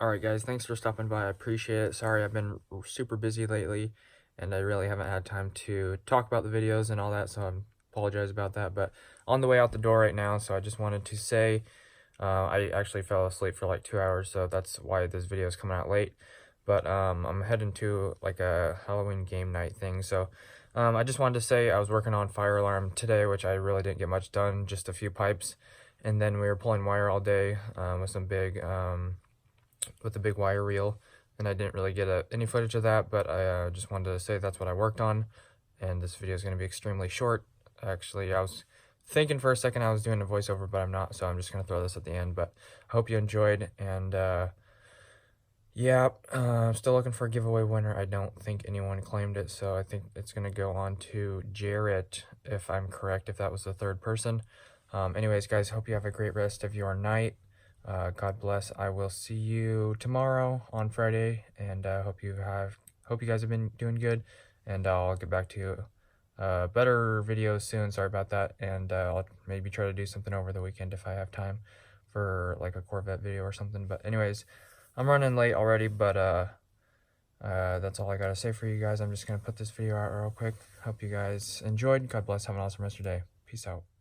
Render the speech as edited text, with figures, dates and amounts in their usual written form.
Alright guys, thanks for stopping by, I appreciate it. Sorry, I've been super busy lately, and I really haven't had time to talk about the videos and all that, so I apologize about that. But on the way out the door right now, so I just wanted to say, I actually fell asleep for like 2 hours, so that's why this video is coming out late. But I'm heading to like a Halloween game night thing, so I just wanted to say I was working on fire alarm today, which I really didn't get much done, just a few pipes. And then we were pulling wire all day with some big with a big wire reel, and I didn't really get any footage of that, but I just wanted to say that's what I worked on, and this video is going to be extremely short. Actually, I was thinking for a second I was doing a voiceover, but I'm not, so I'm just going to throw this at the end. But I hope you enjoyed, and yeah, I'm still looking for a giveaway winner. I don't think anyone claimed it, so I think it's going to go on to Jarrett, if I'm correct, if that was the third person. Anyways, guys, hope you have a great rest of your night. God bless. I will see you tomorrow on Friday, and hope you guys have been doing good, and I'll get back to you better videos soon. Sorry about that, and I'll maybe try to do something over the weekend if I have time for like a Corvette video or something. But anyways, I'm running late already, but that's all I gotta say for you guys. I'm just gonna put this video out real quick. Hope you guys enjoyed. God bless. Have an awesome rest of your day. Peace out.